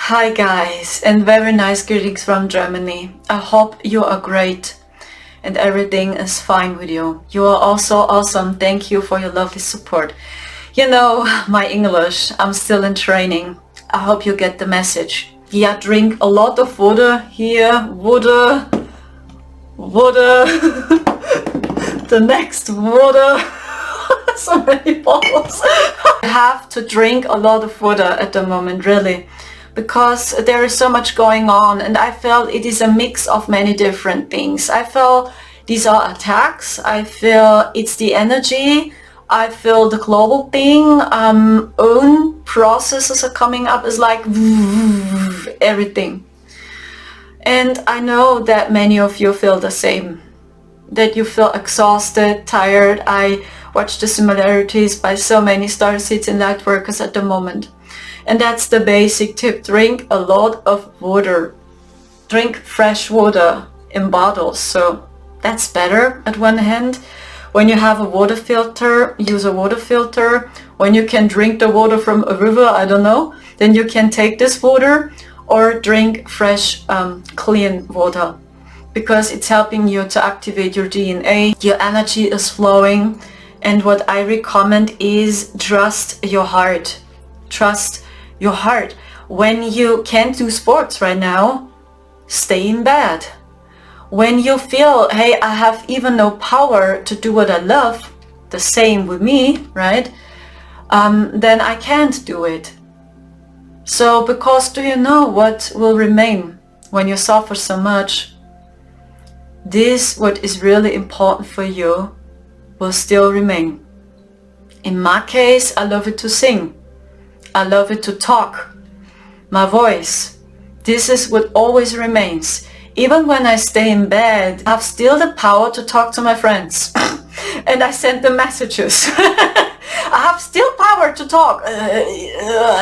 Hi guys, and very nice greetings from Germany. I hope you are great and everything is fine with you. You are also awesome. Thank you for your lovely support. You know, my English, I'm still in training. I hope you get the message. Yeah, drink a lot of water here. Water. The next water. So many bottles. I have to drink a lot of water at the moment, really. Because there is so much going on, and I feel it is a mix of many different things. I feel these are attacks, I feel it's the energy, I feel the global thing, own processes are coming up, is like everything. And I know that many of you feel the same, that you feel exhausted, tired. I watch the similarities by so many starseeds and light workers at the moment. And that's the basic tip. Drink a lot of water. Drink fresh water in bottles. So that's better at one hand. When you have a water filter, use a water filter. When you can drink the water from a river, I don't know, then you can take this water or drink fresh, clean water. Because it's helping you to activate your DNA. Your energy is flowing. And what I recommend is trust your heart. Trust your heart. When you can't do sports right now, stay in bed. When you feel, hey, I have even no power to do what I love, the same with me, right? Then I can't do it. So, because do you know what will remain when you suffer so much? This, what is really important for you, will still remain. In my case, I love it to sing. I love it to talk. My voice. This is what always remains. Even when I stay in bed, I have still the power to talk to my friends. And I send them messages. I have still power to talk.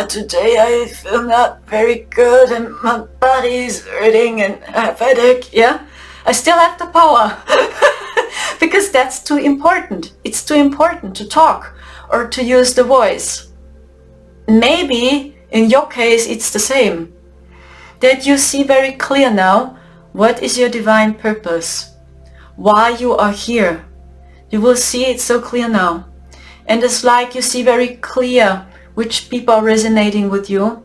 Today I feel not very good and my body is hurting and I have headache. Yeah, I still have the power. Because that's too important. It's too important to talk or to use the voice. Maybe in your case it's the same, that you see very clear now what is your divine purpose, why you are here. You will see it so clear now, and it's like you see very clear which people are resonating with you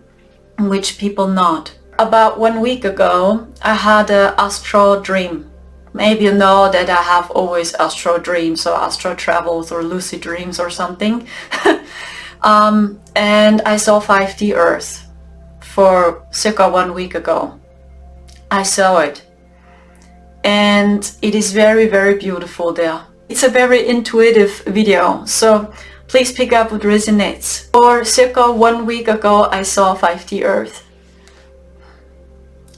and which people not. About 1 week ago I had an astral dream. Maybe you know that I have always astral dreams or astral travels or lucid dreams or something. And I saw 5D Earth for circa 1 week ago. I saw it. And it is very, very beautiful there. It's a very intuitive video, so please pick up what resonates. For circa 1 week ago, I saw 5D Earth.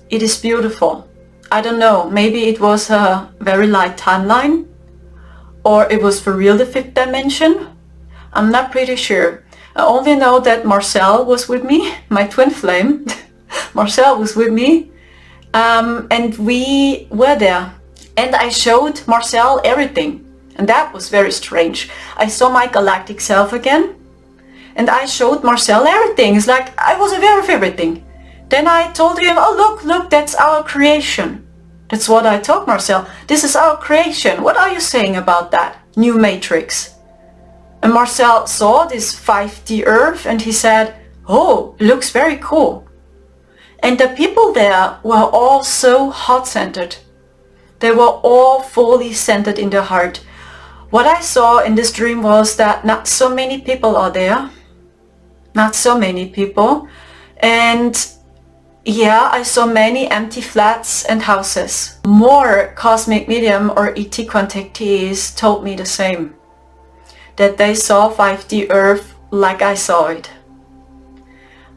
It is beautiful. I don't know, maybe it was a very light timeline, or it was for real the 5th dimension. I'm not pretty sure. I only know that Marcel was with me, my twin flame. Marcel was with me, and we were there. And I showed Marcel everything, and that was very strange. I saw my galactic self again, and I showed Marcel everything. It's like I was aware of everything. Then I told him, oh look, that's our creation. That's what I told Marcel. This is our creation. What are you saying about that? New matrix. And Marcel saw this 5D Earth and he said, oh, looks very cool. And the people there were all so heart-centered. They were all fully centered in their heart. What I saw in this dream was that not so many people are there. Not so many people. And yeah, I saw many empty flats and houses. More cosmic medium or ET contactees told me the same. That they saw 5D Earth like I saw it.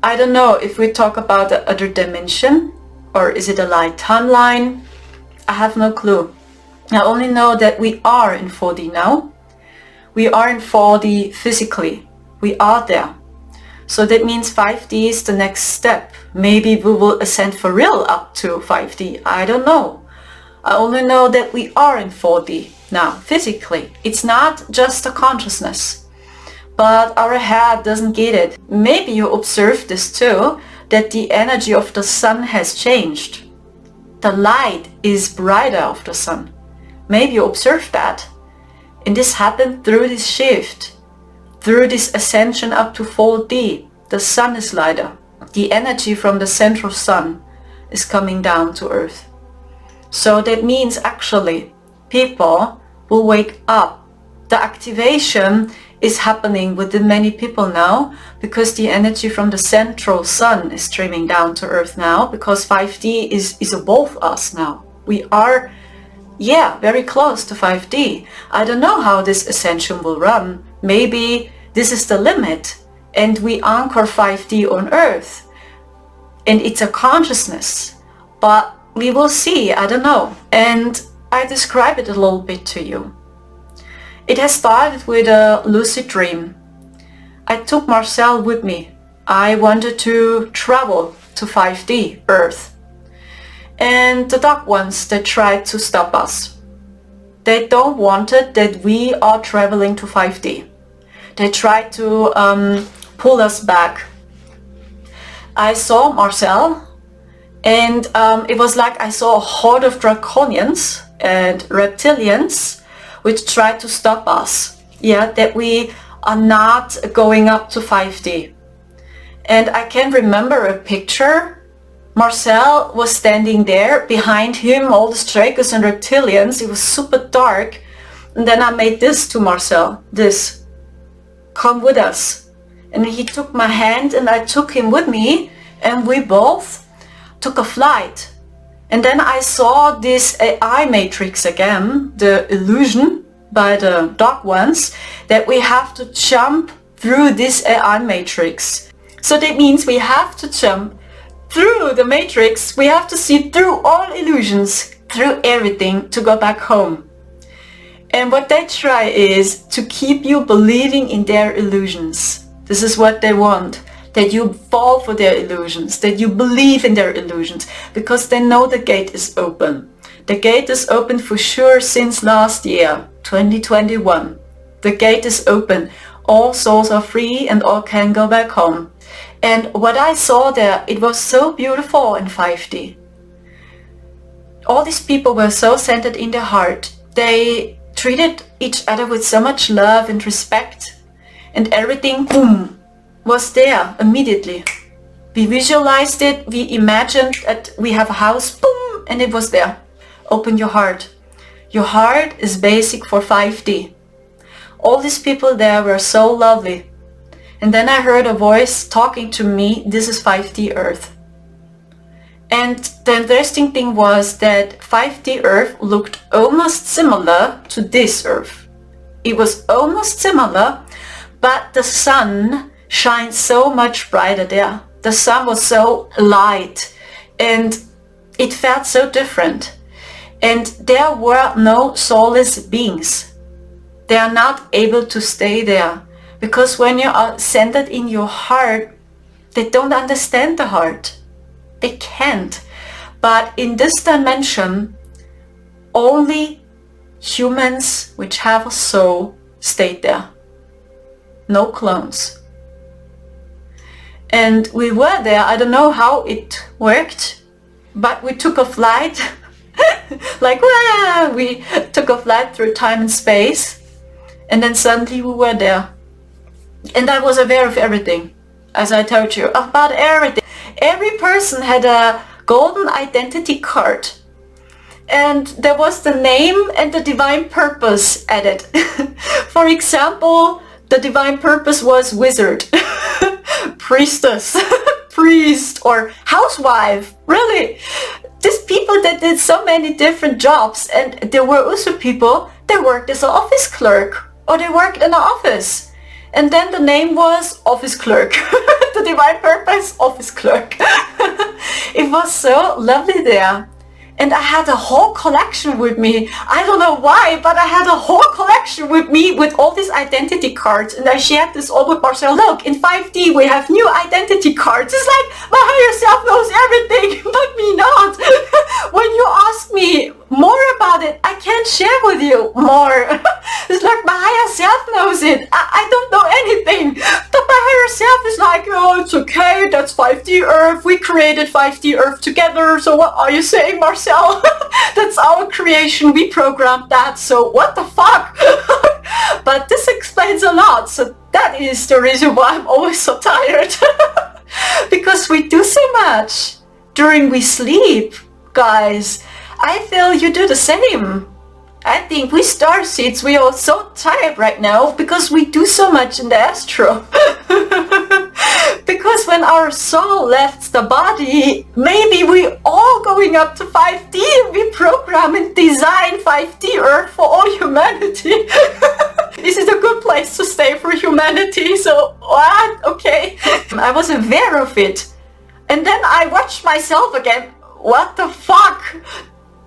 I don't know if we talk about the other dimension or is it a light timeline. I have no clue. I only know that we are in 4D now. We are in 4D physically. We are there. So that means 5D is the next step. Maybe we will ascend for real up to 5D. I don't know. I only know that we are in 4D now, physically. It's not just a consciousness. But our head doesn't get it. Maybe you observe this too, that the energy of the sun has changed. The light is brighter of the sun. Maybe you observed that. And this happened through this shift, through this ascension up to 4D. The sun is lighter. The energy from the central sun is coming down to earth. So that means actually people will wake up. The activation is happening within many people now because the energy from the central sun is streaming down to earth now, because 5D is above us now. We are very close to 5D. I don't know how this ascension will run. Maybe this is the limit and we anchor 5D on earth and it's a consciousness, but we will see. I don't know. And I describe it a little bit to you. It has started with a lucid dream. I took Marcel with me. I wanted to travel to 5D earth. And the dark ones, they tried to stop us. They don't want it that we are traveling to 5D. They tried to pull us back. I saw Marcel, and it was like I saw a horde of draconians and reptilians which tried to stop us. That we are not going up to 5D. And I can remember a picture. Marcel was standing there, behind him all the strikers and reptilians. It was super dark. And then I made this to Marcel, this, come with us. And he took my hand and I took him with me, and we both took a flight. And then I saw this AI matrix again, the illusion by the dark ones, that we have to jump through this AI matrix. So that means we have to jump through the matrix. We have to see through all illusions, through everything, to go back home. And what they try is to keep you believing in their illusions. This is what they want, that you fall for their illusions, that you believe in their illusions, because they know the gate is open. The gate is open for sure since last year, 2021. The gate is open. All souls are free and all can go back home. And what I saw there, it was so beautiful in 5D. All these people were so centered in their heart. They treated each other with so much love and respect. And everything, boom, was there immediately. We visualized it, we imagined that we have a house, boom, and it was there. Open your heart. Your heart is basic for 5D. All these people there were so lovely. And then I heard a voice talking to me, this is 5D Earth. And the interesting thing was that 5D Earth looked almost similar to this Earth. It was almost similar, but the sun shines so much brighter there. The sun was so light and it felt so different. And there were no soulless beings. They are not able to stay there. Because when you are centered in your heart, they don't understand the heart. They can't. But in this dimension, only humans which have a soul stayed there. No clones. And we were there. I don't know how it worked, but we took a flight. We took a flight through time and space. And then suddenly we were there. And I was aware of everything, as I told you, about everything. Every person had a golden identity card. And there was the name and the divine purpose added. For example, the divine purpose was wizard, priestess, priest, or housewife. Really, these people that did so many different jobs. And there were also people that worked as an office clerk, or they worked in an office. And then the name was office clerk. The divine purpose, office clerk. It was so lovely there. And I had a whole collection with me. I don't know why, but I had a whole collection with me with all these identity cards. And I shared this all with Marcel. Look, in 5D we have new identity cards. It's like my higher self knows everything, but me not. When you ask me more about it, I can't share with you more. It's like my higher self knows it. I don't know anything. But my higher self is like, oh, it's okay, that's 5D Earth. we created 5D Earth together, so what are you saying, Marcel? That's our creation, we programmed that, so what the fuck? But this explains a lot, so that is the reason why I'm always so tired. Because we do so much during we sleep, guys. I feel you do the same. I think we starseeds, we are so tired right now because we do so much in the astro. Because when our soul left the body, maybe we all going up to 5D and we program and design 5D Earth for all humanity. This is a good place to stay for humanity, so what? Okay. I was aware of it. And then I watched myself again. What the fuck?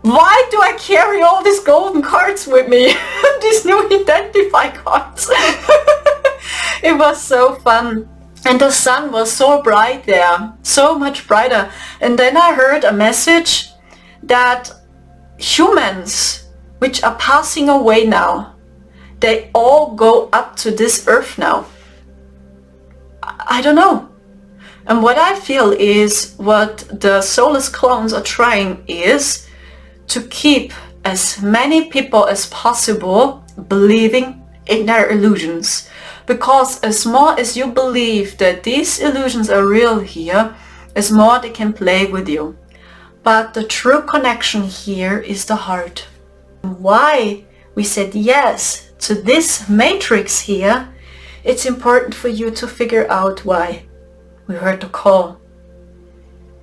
Why do I carry all these golden cards with me? These new identify cards. It was so fun. And the sun was so bright there. So much brighter. And then I heard a message that humans, which are passing away now, they all go up to this earth now. I don't know. And what I feel is what the soulless clones are trying is to keep as many people as possible believing in their illusions. Because as more as you believe that these illusions are real here, as more they can play with you. But the true connection here is the heart. Why we said yes to this matrix here, it's important for you to figure out why. We heard the call.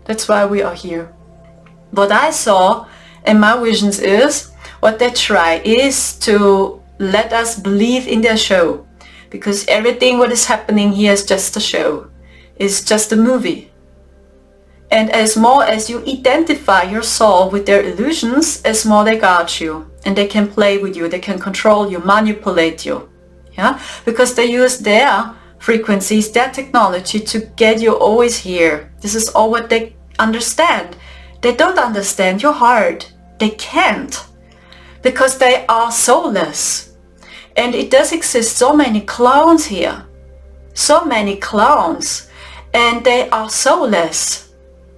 That's why we are here. What I saw in my visions is, what they try is to let us believe in their show. Because everything what is happening here is just a show. It's just a movie. And as more as you identify your soul with their illusions, as more they guard you. And they can play with you, they can control you, manipulate you. Yeah? Because they use their frequencies, their technology to get you always here. This is all what they understand. They don't understand your heart. They can't. Because they are soulless. And it does exist so many clones here. So many clones. And they are soulless.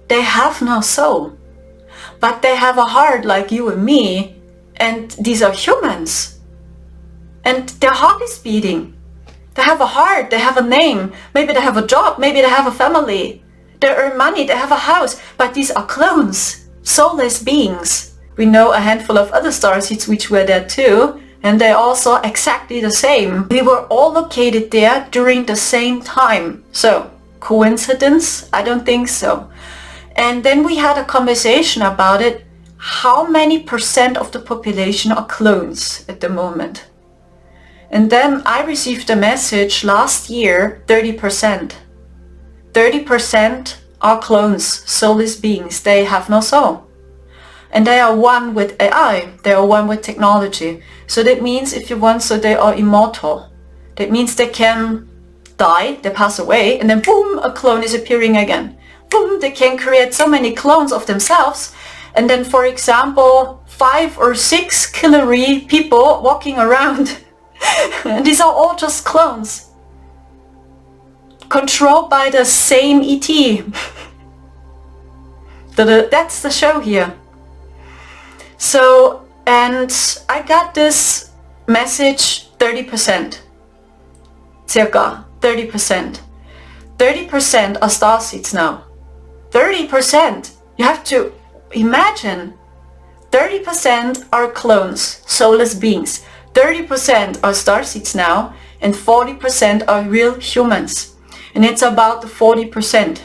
They have no soul. But they have a heart like you and me. And these are humans. And their heart is beating. They have a heart, they have a name. Maybe they have a job, maybe they have a family. They earn money, they have a house. But these are clones. Soulless beings. We know a handful of other starseeds which were there too. And they're also exactly the same. We were all located there during the same time. So, coincidence? I don't think so. And then we had a conversation about it. How many % of the population are clones at the moment? And then I received a message last year, 30%. 30% are clones, soulless beings. They have no soul. And they are one with AI. They are one with technology. So that means, if you want, so they are immortal. That means they can die, they pass away, and then boom, a clone is appearing again. Boom, they can create so many clones of themselves. And then, for example, 5 or 6 killer people walking around. And these are all just clones. Controlled by the same ET. That's the show here. So, and I got this message 30%. Circa 30%. 30% are starseeds now. 30%! You have to imagine. 30% are clones, soulless beings. 30% are starseeds now, and 40% are real humans. And it's about the 40%.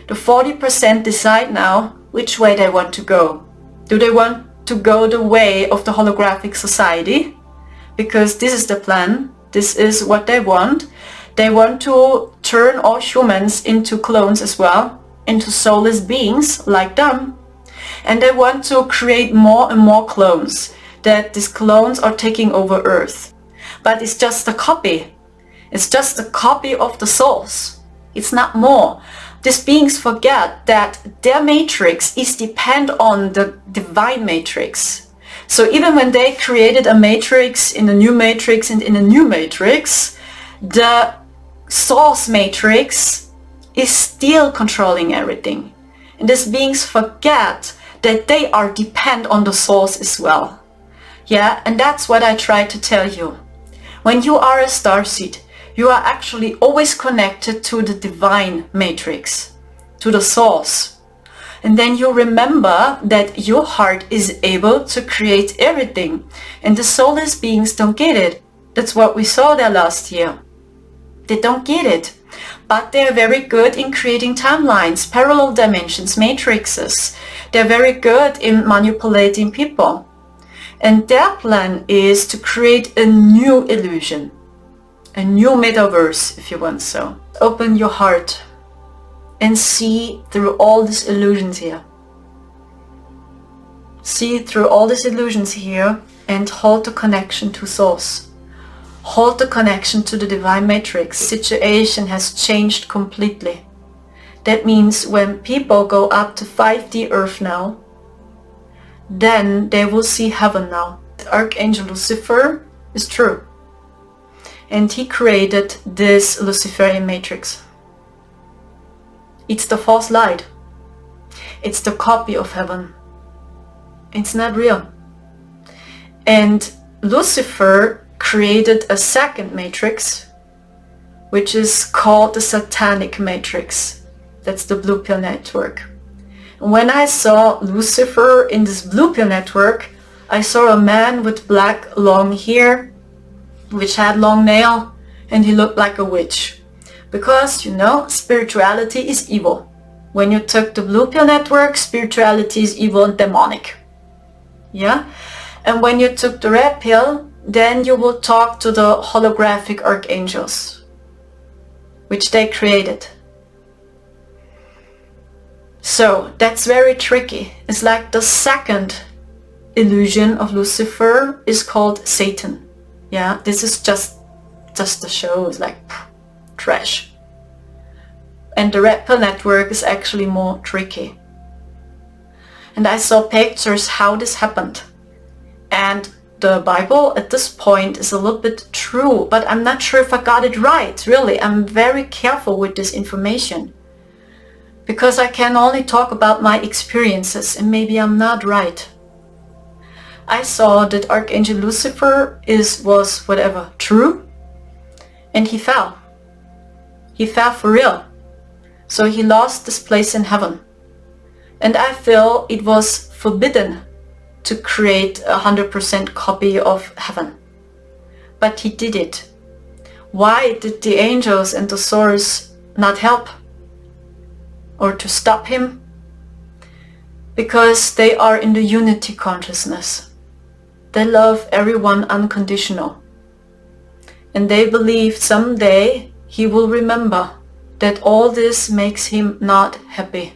The 40% decide now which way they want to go. Do they want to go the way of the Holographic Society? Because this is the plan. This is what they want. They want to turn all humans into clones as well, into soulless beings like them. And they want to create more and more clones. That these clones are taking over Earth. But it's just a copy. It's just a copy of the souls. It's not more. These beings forget that their matrix is depend on the divine matrix. So even when they created a matrix in the new matrix and in a new matrix, the source matrix is still controlling everything. And these beings forget that they are dependent on the source as well. Yeah, and that's what I try to tell you. When you are a starseed, you are actually always connected to the divine matrix, to the source. And then you remember that your heart is able to create everything. And the soulless beings don't get it. That's what we saw there last year. They don't get it. But they're very good in creating timelines, parallel dimensions, matrices. They're very good in manipulating people. And their plan is to create a new illusion, a new metaverse, if you want so. Open your heart and see through all these illusions here. See through all these illusions here and hold the connection to source. Hold the connection to the divine matrix. Situation has changed completely. That means when people go up to 5D Earth now, then they will see heaven now. The Archangel Lucifer is true. And he created this Luciferian matrix. It's the false light. It's the copy of heaven. It's not real. And Lucifer created a second matrix, which is called the Satanic Matrix. That's the Blue Pill Network. And when I saw Lucifer in this Blue Pill Network, I saw a man with black long hair, which had long nail, and he looked like a witch. Because, you know, spirituality is evil. When you took the Blue Pill Network, spirituality is evil and demonic. Yeah? And when you took the Red Pill, then you will talk to the holographic archangels, which they created. So that's very tricky. It's like the second illusion of Lucifer is called Satan. Yeah, this is just the show. It's like trash. And the Red Pill Network is actually more tricky. And I saw pictures how this happened. And the Bible at this point is a little bit true, but I'm not sure if I got it right, really. I'm very careful with this information. Because I can only talk about my experiences and maybe I'm not right. I saw that Archangel Lucifer was whatever, true, and he fell. He fell for real. So he lost this place in heaven. And I feel it was forbidden to create 100% copy of heaven. But he did it. Why did the angels and the source not help? Or to stop him? Because they are in the unity consciousness. They love everyone unconditional. And they believe someday he will remember that all this makes him not happy.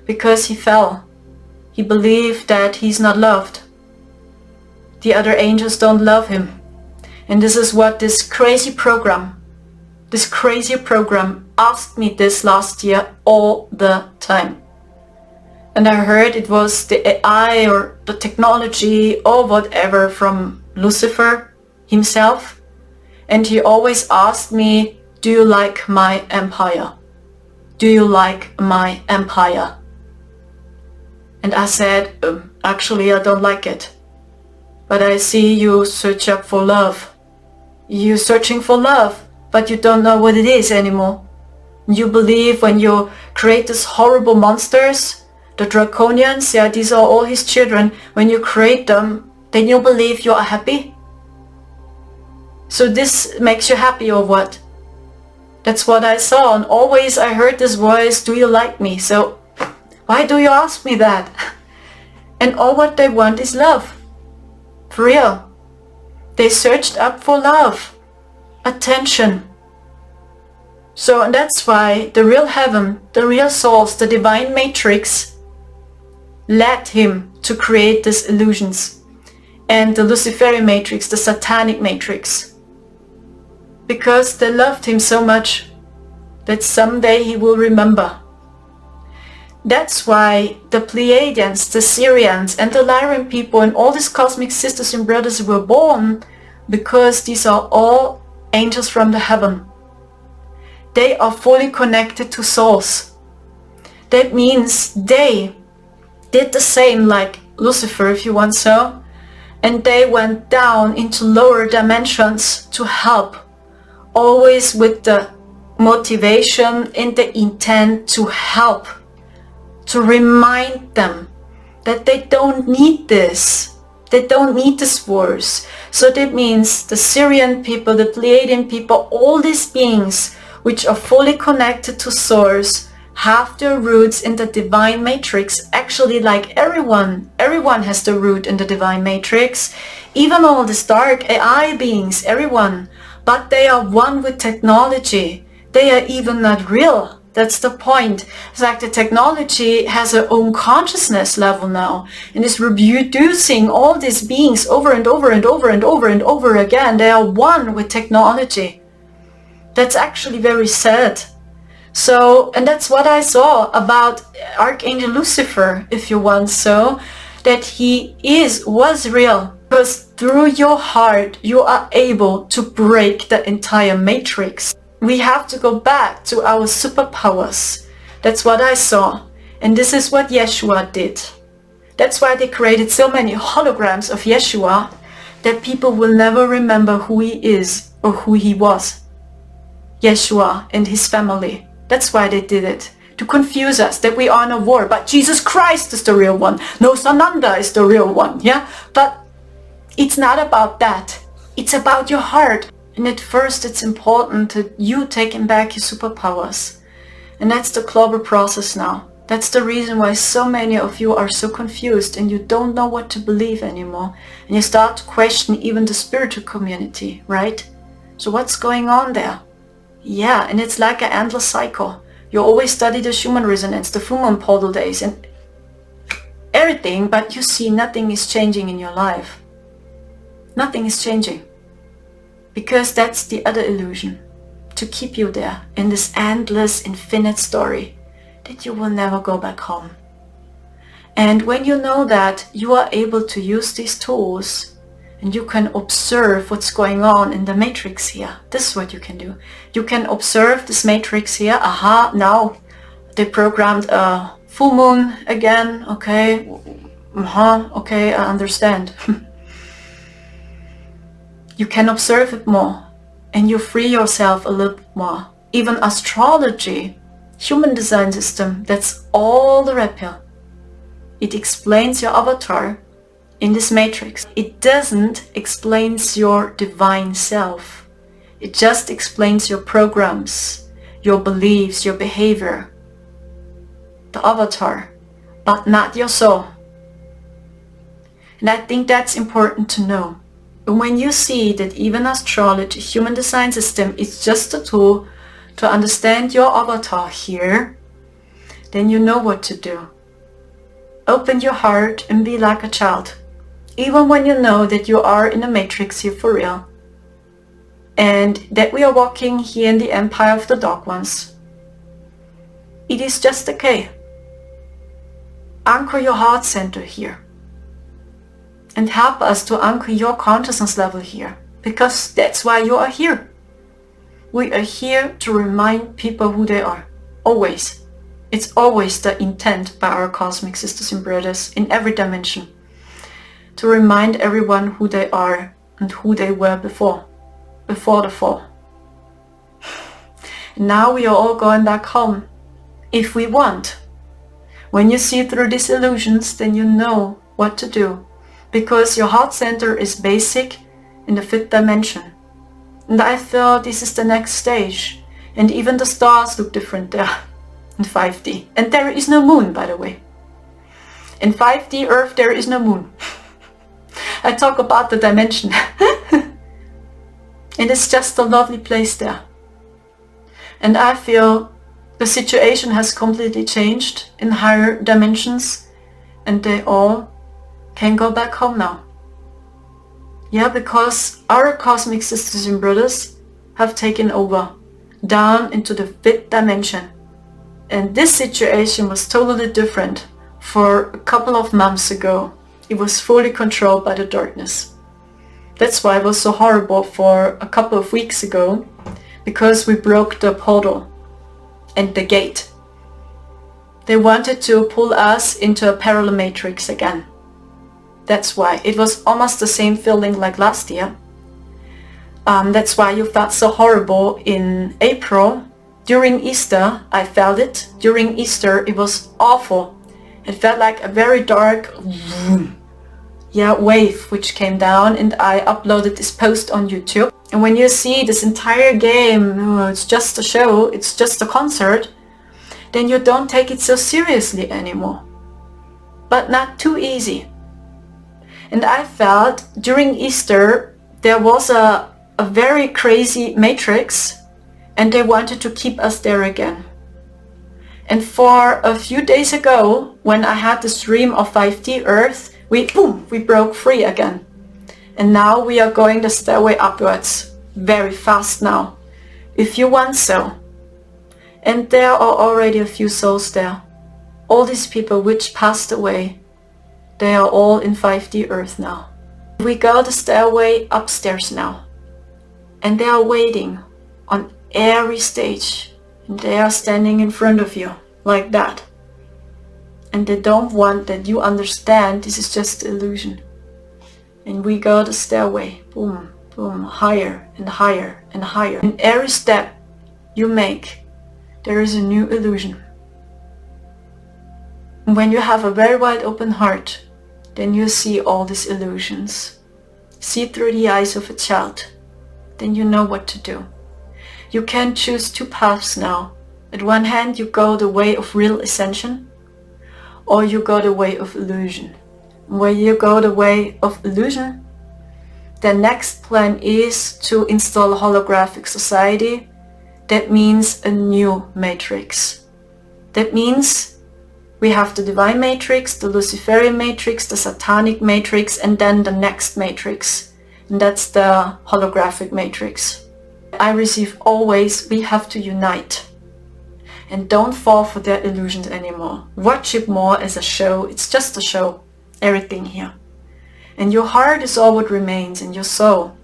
Because he fell. He believed that he's not loved. The other angels don't love him. And this is what this crazy program asked me this last year all the time. And I heard it was the AI or the technology or whatever from Lucifer himself. And he always asked me, do you like my empire? Do you like my empire? And I said, actually I don't like it. But I see you search up for love. You're searching for love, but you don't know what it is anymore. You believe when you create these horrible monsters, the draconians, yeah, these are all his children. When you create them, then you believe you are happy. So this makes you happy or what? That's what I saw, and always I heard this voice, do you like me? So why do you ask me that? And all what they want is love. For real. They searched up for love, attention. So and that's why the real heaven, the real souls, the divine matrix led him to create these illusions. And the Luciferian matrix, the Satanic matrix. Because they loved him so much that someday he will remember. That's why the Pleiadians, the Syrians and the Lyran people and all these cosmic sisters and brothers were born, because these are all angels from the heaven. They are fully connected to souls. That means they did the same like Lucifer, if you want so, and they went down into lower dimensions to help, always with the motivation and the intent to help, to remind them that they don't need this. They don't need this wars. So that means the Syrian people, the Pleiadian people, all these beings which are fully connected to Source have their roots in the divine matrix. Actually, like everyone has the root in the divine matrix, even all these dark AI beings, everyone. But they are one with technology. They are even not real. That's the point. It's like the technology has its own consciousness level now and is reproducing all these beings over and over and over and over and over again. They are one with technology. That's actually very sad. So, and that's what I saw about Archangel Lucifer, if you want so, that he was real. Because through your heart, you are able to break the entire matrix. We have to go back to our superpowers. That's what I saw. And this is what Yeshua did. That's why they created so many holograms of Yeshua, that people will never remember who he is or who he was. Yeshua and his family. That's why they did it. To confuse us that we are in a war. But Jesus Christ is the real one. No, Sananda is the real one. Yeah? But it's not about that. It's about your heart. And at first it's important that you taking back your superpowers. And that's the global process now. That's the reason why so many of you are so confused and you don't know what to believe anymore. And you start to question even the spiritual community, right? So what's going on there? Yeah, and it's like an endless cycle. You always study the Schumann resonance, the full moon portal days and everything, but you see nothing is changing in your life. Nothing is changing. Because that's the other illusion. To keep you there in this endless, infinite story that you will never go back home. And when you know that, you are able to use these tools and you can observe what's going on in the matrix here. This is what you can do. You can observe this matrix here. Aha, now they programmed a full moon again. Okay, okay, I understand. You can observe it more and you free yourself a little more. Even astrology, human design system, that's all the rapper. It explains your avatar in this matrix. It doesn't explain your divine self. It just explains your programs, your beliefs, your behavior, the avatar, but not your soul. And I think that's important to know. When you see that even astrology, human design system is just a tool to understand your avatar here, then you know what to do. Open your heart and be like a child. Even when you know that you are in a matrix here for real. And that we are walking here in the empire of the dark ones. It is just okay. Anchor your heart center here. And help us to anchor your consciousness level here. Because that's why you are here. We are here to remind people who they are. Always. It's always the intent by our cosmic sisters and brothers in every dimension. To remind everyone who they are and who they were before the fall. And now we are all going back home. If we want. When you see through these illusions, then you know what to do. Because your heart center is basic in the 5th dimension. And I feel this is the next stage. And even the stars look different there in 5D. And there is no moon, by the way. In 5D Earth, there is no moon. I talk about the dimension. And it's just a lovely place there. And I feel the situation has completely changed in higher dimensions. And they all can go back home now. Yeah, because our cosmic sisters and brothers have taken over down into the 5th dimension. And this situation was totally different for a couple of months ago. It was fully controlled by the darkness. That's why it was so horrible for a couple of weeks ago, because we broke the portal and the gate. They wanted to pull us into a parallel matrix again. That's why. It was almost the same feeling like last year. That's why you felt so horrible in April. During Easter, I felt it. During Easter, it was awful. It felt like a very dark wave which came down, and I uploaded this post on YouTube. And when you see this entire game, oh, it's just a show, it's just a concert, then you don't take it so seriously anymore. But not too easy. And I felt during Easter there was a very crazy matrix, and they wanted to keep us there again. And for a few days ago, when I had this dream of 5D Earth, we broke free again. And now we are going the stairway upwards, very fast now, if you want so. And there are already a few souls there. All these people which passed away, they are all in 5D Earth now. We go the stairway upstairs now. And they are waiting on every stage. And they are standing in front of you, like that. And they don't want that you understand this is just illusion. And we go the stairway, boom, boom, higher and higher and higher. In every step you make, there is a new illusion. And when you have a very wide open heart, then you see all these illusions. See through the eyes of a child. Then you know what to do. You can choose two paths now. At one hand, you go the way of real ascension, or you go the way of illusion. Where you go the way of illusion, the next plan is to install a Holographic Society. That means a new matrix. That means we have the Divine Matrix, the Luciferian Matrix, the Satanic Matrix, and then the next matrix. And that's the Holographic Matrix. I receive always, we have to unite. And don't fall for their illusions anymore. Watch it more as a show. It's just a show. Everything here. And your heart is all what remains, and your soul.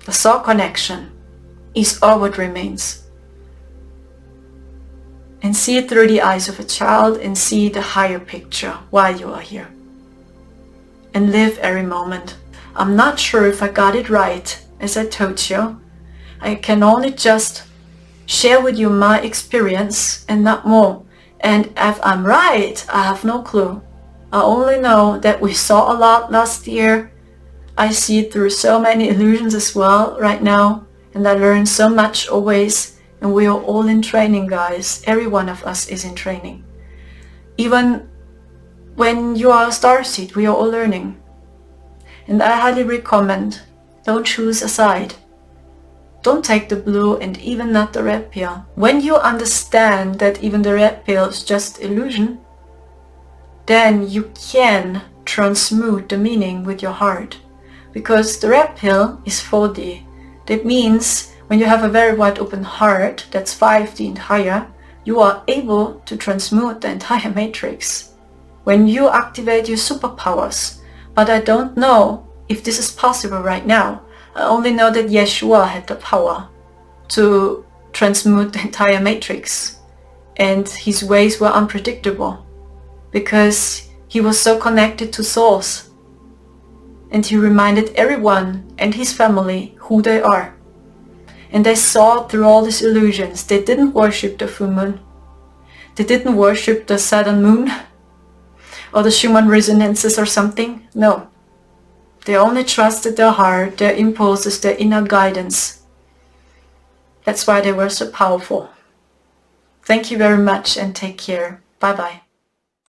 The soul connection is all what remains. And see it through the eyes of a child, and see the higher picture while you are here. And live every moment. I'm not sure if I got it right, as I told you. I can only just share with you my experience and not more. And if I'm right, I have no clue. I only know that we saw a lot last year. I see through so many illusions as well right now. And I learn so much always. And we are all in training, guys. Every one of us is in training. Even when you are a starseed, we are all learning. And I highly recommend, don't choose a side. Don't take the blue and even not the red pill. When you understand that even the red pill is just illusion, then you can transmute the meaning with your heart. Because the red pill is 4D. That means when you have a very wide open heart, that's 5D and higher, you are able to transmute the entire matrix. When you activate your superpowers. But I don't know if this is possible right now. I only know that Yeshua had the power to transmute the entire matrix. And his ways were unpredictable. Because he was so connected to Source. And he reminded everyone and his family who they are. And they saw through all these illusions. They didn't worship the full moon. They didn't worship the Saturn moon. Or the Schumann resonances or something. No. They only trusted their heart, their impulses, their inner guidance. That's why they were so powerful. Thank you very much and take care. Bye bye.